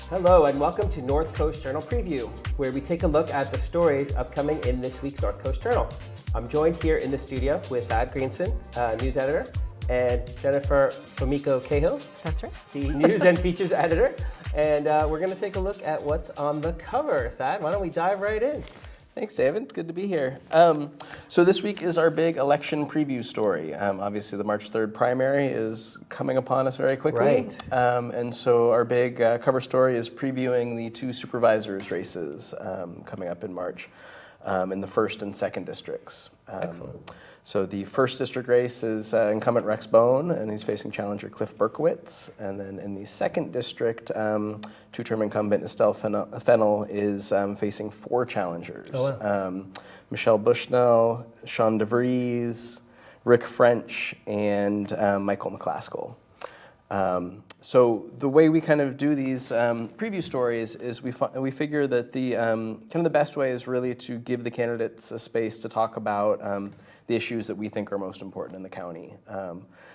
Hello and welcome to North Coast Journal Preview, where we take a look at the stories upcoming in this week's North Coast Journal. I'm joined here in the studio with Thad Greenson, news editor, and Jennifer Fumiko Cahill, that's right, the news and features editor. And we're going to take a look at what's on the cover. Thad, why don't we dive right in? Thanks, David. It's good to be here. So this week is our big election preview story. Obviously, the March 3rd primary is coming upon us very quickly. Right. And so our big cover story is previewing the two supervisors races coming up in March in the 1st and 2nd districts. Excellent. So the 1st district race is incumbent Rex Bone, and he's facing challenger Cliff Berkowitz. And then in the 2nd district, two-term incumbent Estelle Fennell is facing 4 challengers. Oh, wow. Michelle Bushnell, Sean DeVries, Rick French, and Michael McClaskill. So the way we kind of do these preview stories is we figure that the kind of the best way is really to give the candidates a space to talk about the issues that we think are most important in the county.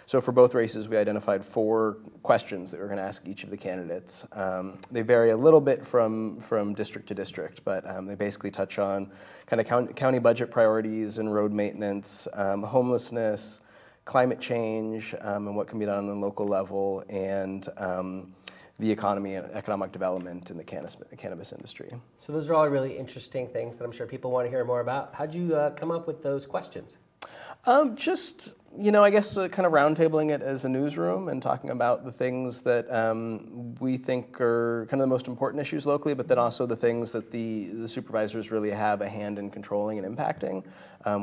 So for both races, we identified 4 questions that we're going to ask each of the candidates. They vary a little bit from district to district, but they basically touch on kind of county budget priorities and road maintenance, homelessness, climate change, and what can be done on the local level, and the economy and economic development in the cannabis industry. So those are all really interesting things that I'm sure people want to hear more about. How'd you come up with those questions? Just, I guess kind of roundtabling it as a newsroom and talking about the things that we think are kind of the most important issues locally, but then also the things that the supervisors really have a hand in controlling and impacting,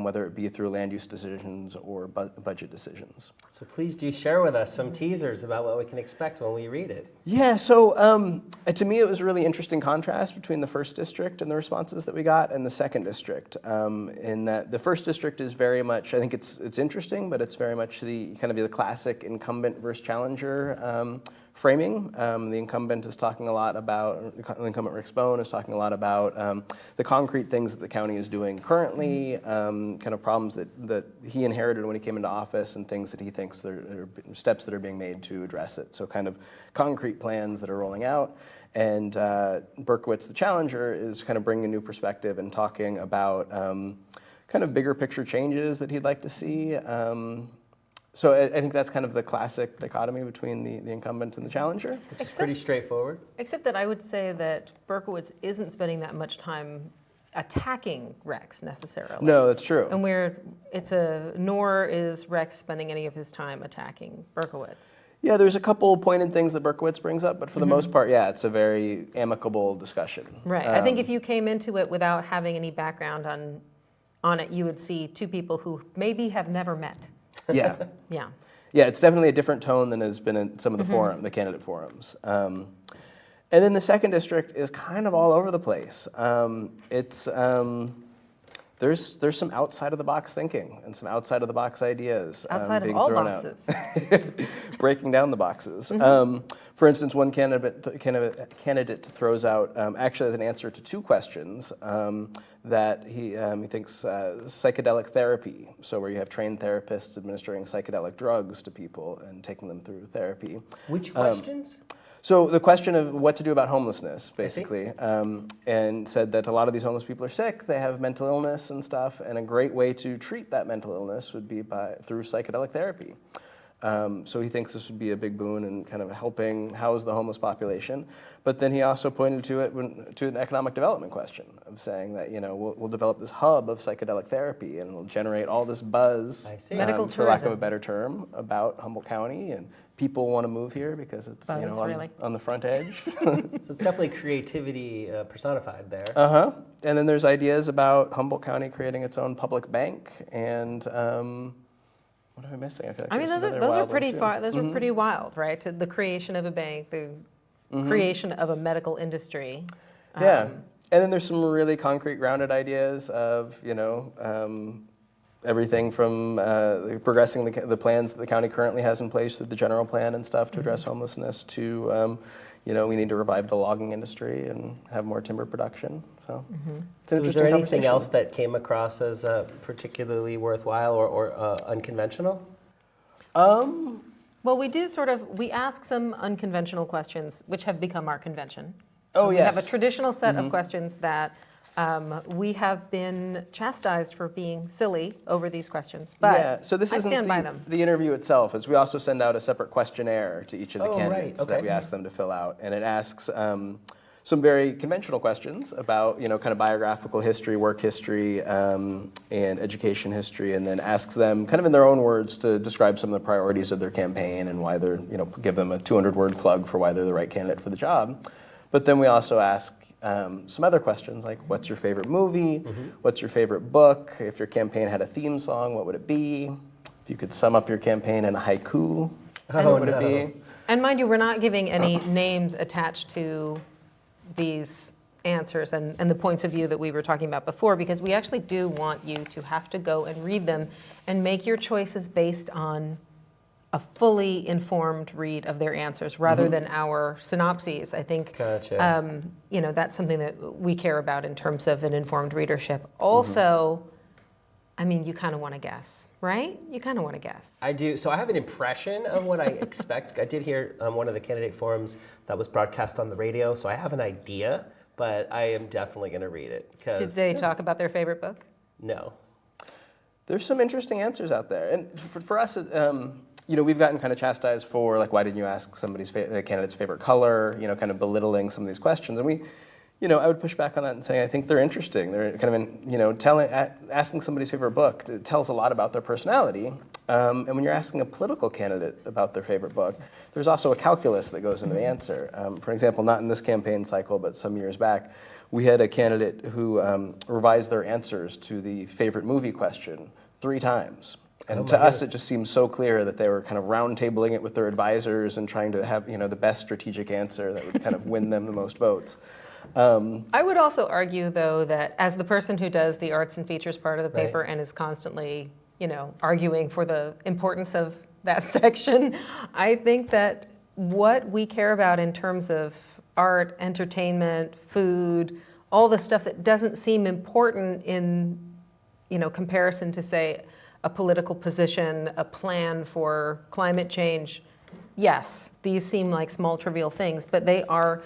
whether it be through land use decisions or budget decisions. So please do share with us some teasers about what we can expect when we read it. Yeah, so to me it was a really interesting contrast between the 1st district and the responses that we got and the 2nd district, in that the 1st district is very much, I think it's interesting, but it's very much the kind of the classic incumbent versus challenger framing. The incumbent is talking a lot about, the incumbent Rick Bone is talking a lot about the concrete things that the county is doing currently, kind of problems that he inherited when he came into office, and things that he thinks are steps that are being made to address it. So kind of concrete plans that are rolling out. And Berkowitz, the challenger, is kind of bringing a new perspective and talking about kind of bigger picture changes that he'd like to see. So I think that's kind of the classic dichotomy between the incumbent and the challenger. Which is pretty straightforward. Except that I would say that Berkowitz isn't spending that much time attacking Rex necessarily. No, that's true. And nor is Rex spending any of his time attacking Berkowitz. Yeah, there's a couple pointed things that Berkowitz brings up, but for the most part, yeah, it's a very amicable discussion. Right. I think if you came into it without having any background on it, you would see 2 people who maybe have never met. Yeah. Yeah. Yeah, it's definitely a different tone than has been in some of the candidate forums. And then the 2nd district is kind of all over the place. There's some outside of the box thinking and some outside of the box ideas Outside being of all thrown boxes. out. Breaking down the boxes. For instance, one candidate throws out, actually as an answer to 2 questions, that he thinks psychedelic therapy, so where you have trained therapists administering psychedelic drugs to people and taking them through therapy. Which questions? So the question of what to do about homelessness, basically, and said that a lot of these homeless people are sick, they have mental illness and stuff, and a great way to treat that mental illness would be through psychedelic therapy. So he thinks this would be a big boon in kind of helping house the homeless population. But then he also pointed to an economic development question of saying that, we'll develop this hub of psychedelic therapy and we'll generate all this buzz, medical for lack of tourism, a better term, about Humboldt County, and people want to move here because it's on the front edge. So it's definitely creativity personified there. And then there's ideas about Humboldt County creating its own public bank and what am I missing? I mean, those are pretty far. Those are pretty wild, right? The creation of a bank, the creation of a medical industry. Yeah, and then there's some really concrete, grounded ideas of everything from progressing the plans that the county currently has in place through the general plan and stuff to address homelessness to, we need to revive the logging industry and have more timber production. So, it's an So is there interesting anything conversation. else that came across as particularly worthwhile or unconventional? Well, we ask some unconventional questions, which have become our convention. Oh, We yes. have a traditional set of questions that we have been chastised for being silly over these questions, but Yeah, so this I isn't stand by them. the interview itself. Is we also send out a separate questionnaire to each of the Oh, right, candidates that okay. we ask them to fill out, and it asks some very conventional questions about kind of biographical history, work history, and education history, and then asks them kind of in their own words to describe some of the priorities of their campaign and why they're give them a 200-word plug for why they're the right candidate for the job. But then we also ask some other questions like, what's your favorite movie? What's your favorite book? If your campaign had a theme song, what would it be? If you could sum up your campaign in a haiku, what would it be? And mind you, we're not giving any names attached to these answers and the points of view that we were talking about before, because we actually do want you to have to go and read them and make your choices based on a fully informed read of their answers rather than our synopses. I think Gotcha. that's something that we care about in terms of an informed readership. Also, I mean, you kind of want to guess, right? You kind of want to guess. I do. So I have an impression of what I expect. I did hear one of the candidate forums that was broadcast on the radio, so I have an idea, but I am definitely going to read it. Did they talk about their favorite book? No. There's some interesting answers out there, and for us, we've gotten kind of chastised for like, why didn't you ask somebody's candidate's favorite color? Kind of belittling some of these questions, and we. I would push back on that and say I think they're interesting. They're kind of asking somebody's favorite book tells a lot about their personality. And when you're asking a political candidate about their favorite book, there's also a calculus that goes into the answer. For example, not in this campaign cycle, but some years back, we had a candidate who revised their answers to the favorite movie question 3 times. And to us, it just seems so clear that they were kind of round-tabling it with their advisors and trying to have the best strategic answer that would kind of win them the most votes. I would also argue, though, that as the person who does the arts and features part of the paper Right. and is constantly, arguing for the importance of that section, I think that what we care about in terms of art, entertainment, food, all the stuff that doesn't seem important in, comparison to, say, a political position, a plan for climate change. Yes, these seem like small, trivial things, but they are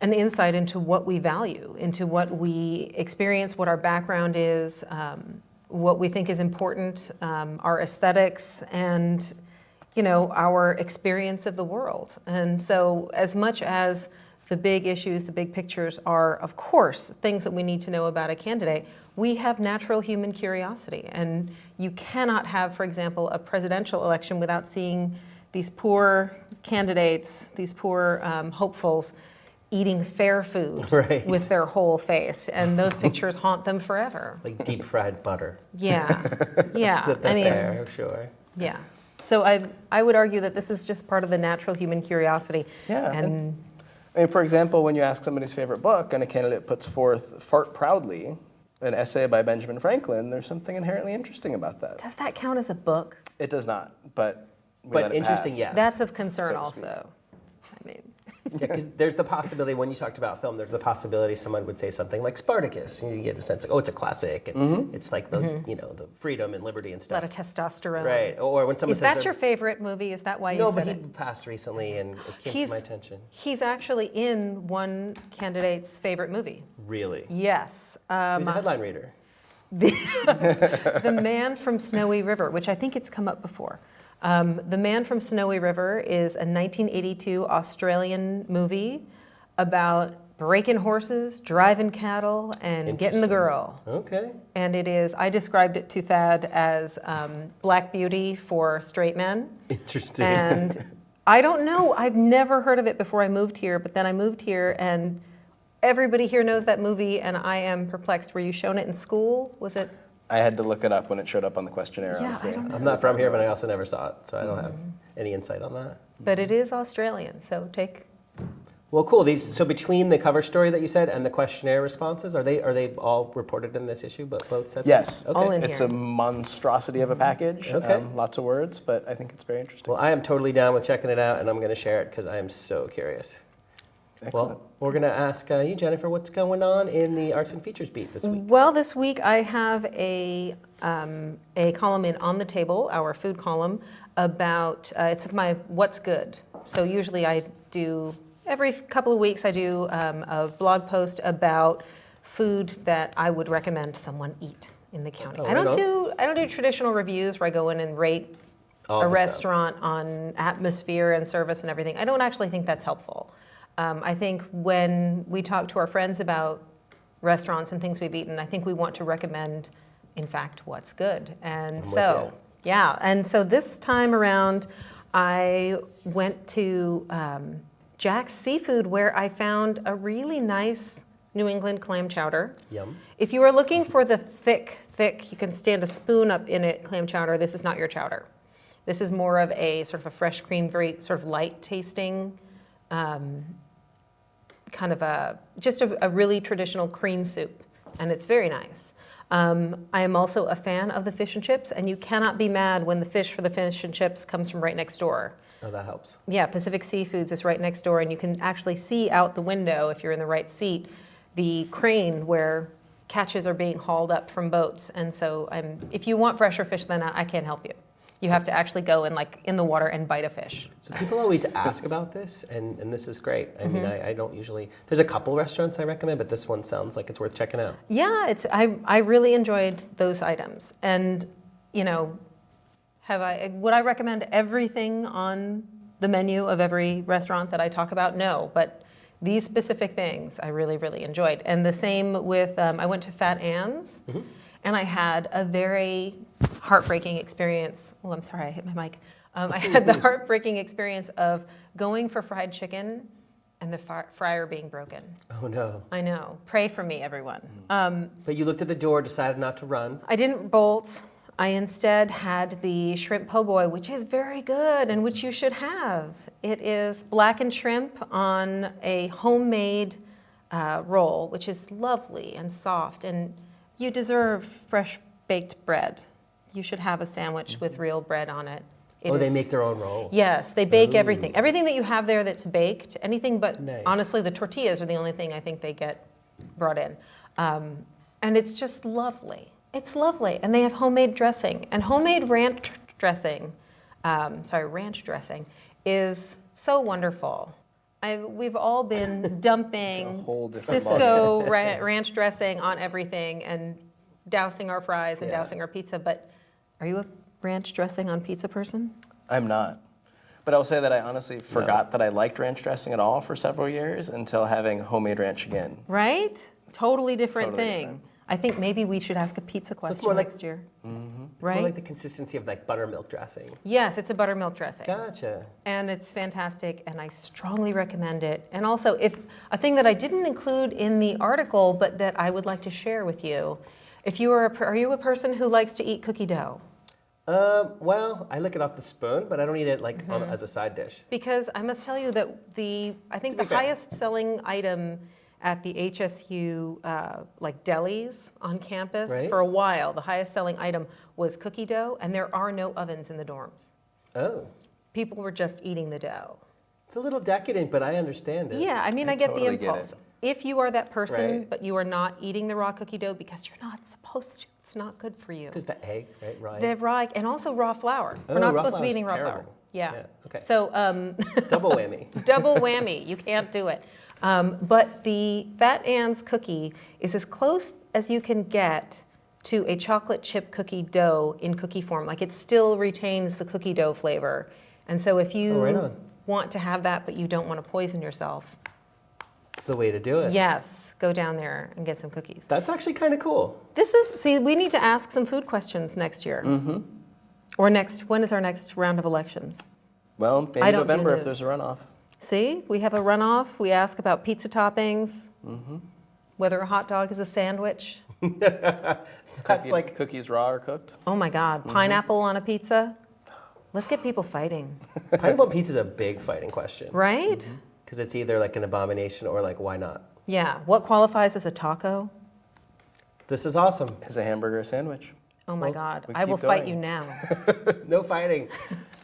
an insight into what we value, into what we experience, what our background is, what we think is important, our aesthetics, and our experience of the world. And so as much as the big issues, the big pictures are, of course, things that we need to know about a candidate, we have natural human curiosity. And you cannot have, for example, a presidential election without seeing these poor candidates, these poor hopefuls, eating fair food Right. with their whole face, and those pictures haunt them forever. Like deep fried butter. Yeah, yeah. The fair, sure. Yeah. So I would argue that this is just part of the natural human curiosity. Yeah, And I mean, for example, when you ask somebody's favorite book and a candidate puts forth Fart Proudly, an essay by Benjamin Franklin, there's something inherently interesting about that. does that count as a book? It does not, but we But let it interesting, pass. yes. That's of concern So to speak. also. I mean, Yeah, because there's the possibility, when you talked about film, there's the possibility someone would say something like Spartacus. And you get a sense like, oh, it's a classic. And it's like the, the freedom and liberty and a lot stuff. of testosterone. Right. Or when someone Is says that your favorite movie? Is that why you No, said but he it? passed recently and it came to my attention. He's actually in one candidate's favorite movie. Really? Yes. He was a headline reader. The Man from Snowy River, which I think it's come up before. The Man from Snowy River is a 1982 Australian movie about breaking horses, driving cattle, and getting the Interesting. girl. Okay. And it is, I described it to Thad as Black Beauty for straight men. Interesting. And I don't know, I've never heard of it before I moved here, but then I moved here and everybody here knows that movie and I am perplexed. Were you shown it in school? Was it? I had to look it up when it showed up on the questionnaire. Yeah, honestly. I don't know. I'm not from here, but I also never saw it, so I don't have any insight on that. But it is Australian, so take Well, cool. So between the cover story that you said and the questionnaire responses, are they all reported in this issue? But both sets. Yes. Okay. All in It's here. a monstrosity of a package. Okay. Lots of words, but I think it's very interesting. Well, I am totally down with checking it out, and I'm going to share it because I am so curious. Excellent. Well, we're going to ask you, Jennifer, what's going on in the arts and features beat this week? Well, this week I have a column in On the Table, our food column, about, it's my What's Good. So usually I do, every couple of weeks I do a blog post about food that I would recommend someone eat in the county. Oh, I don't do traditional reviews where I go in and rate All a the stuff. restaurant on atmosphere and service and everything. I don't actually think that's helpful. I think when we talk to our friends about restaurants and things we've eaten, I think we want to recommend, in fact, what's good. And I'm with so, yeah. And so this time around, I went to Jack's Seafood, where I found a really nice New England clam chowder. Yum. If you are looking for the thick, you can stand a spoon up in it clam chowder, this is not your chowder. This is more of a sort of a fresh cream, very sort of light tasting, kind of just a really traditional cream soup, and it's very nice. I am also a fan of the fish and chips, and you cannot be mad when the fish for the fish and chips comes from right next door. Oh, that helps. Yeah, Pacific Seafoods is right next door, and you can actually see out the window, if you're in the right seat, the crane where catches are being hauled up from boats. And so if you want fresher fish than that, I can't help you. You have to actually go in the water and bite a fish. So people always ask about this, and this is great. I mean, I don't usually, there's a couple restaurants I recommend, but this one sounds like it's worth checking out. Yeah, I really enjoyed those items. And, would I recommend everything on the menu of every restaurant that I talk about? No, but these specific things I really, really enjoyed. And the same with, I went to Fat Anne's, and I had a very heartbreaking experience. Oh, I'm sorry, I hit my mic. I had the heartbreaking experience of going for fried chicken and the fryer being broken. Oh, no. I know. Pray for me, everyone. But you looked at the door, decided not to run. I didn't bolt. I instead had the shrimp po' boy, which is very good and which you should have. It is blackened shrimp on a homemade roll, which is lovely and soft. And you deserve fresh baked bread. You should have a sandwich with real bread on it. They make their own roll. Yes, they bake everything. Everything that you have there that's baked, anything but, Nice. honestly, the tortillas are the only thing I think they get brought in. And it's just lovely. It's lovely. And they have homemade dressing. And homemade ranch dressing is so wonderful. We've all been dumping whole different Cisco ranch dressing on everything and dousing our fries and Yeah. dousing our pizza, but are you a ranch dressing on pizza person? I'm not. But I'll say that I honestly forgot that I liked ranch dressing at all for several years until having homemade ranch again. Right? Totally different Totally thing. different. I think maybe we should ask a pizza it's question more like- next year. It's Right? more like the consistency of like buttermilk dressing. Yes, it's a buttermilk dressing. Gotcha. And it's fantastic, and I strongly recommend it. And also, if a thing that I didn't include in the article, but that I would like to share with you, if you are you a person who likes to eat cookie dough? Well, I lick it off the spoon, but I don't eat it like as a side dish. Because I must tell you that I think To the be fair. highest selling item at the HSU like delis on campus Right. for a while, the highest selling item was cookie dough, and there are no ovens in the dorms. Oh, People were just eating the dough. it's a little decadent, but I understand it. Yeah, I mean, I get the totally get impulse. it. If you are that person, Right. but you are not eating the raw cookie dough because you're not supposed to, it's not good for you. Because the egg, right? Right. The raw, and also raw flour. Oh, We're not raw supposed to be flour's eating raw flour. terrible. Yeah. Yeah, okay. So, Double whammy. double whammy. You can't do it. But the Fat Anne's cookie is as close as you can get to a chocolate chip cookie dough in cookie form. Like it still retains the cookie dough flavor. And so if you right on. want to have that, but you don't want to poison yourself, It's the way to do it. yes, go down there and get some cookies. That's actually kind of cool. We need to ask some food questions next year. Mm-hmm. Or when is our next round of elections? Well, maybe I don't do November if news. there's a runoff. See, we have a runoff. We ask about pizza toppings, whether a hot dog is a sandwich. That's like, Cookies raw or cooked? Oh my God, pineapple on a pizza. Let's get people fighting, pineapple pizza is a big fighting question. right? because it's either like an abomination or like, why not? Yeah. What qualifies as a taco? This is awesome. Is a hamburger a sandwich? Oh my Well, God. we I will keep fight going. you now. No fighting.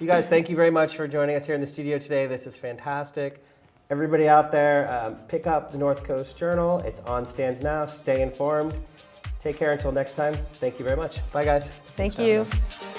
You guys, thank you very much for joining us here in the studio today. This is fantastic. Everybody out there, pick up the North Coast Journal. It's on stands now. Stay informed. Take care until next time. Thank you very much. Bye, guys. Thank Thanks for you. having us.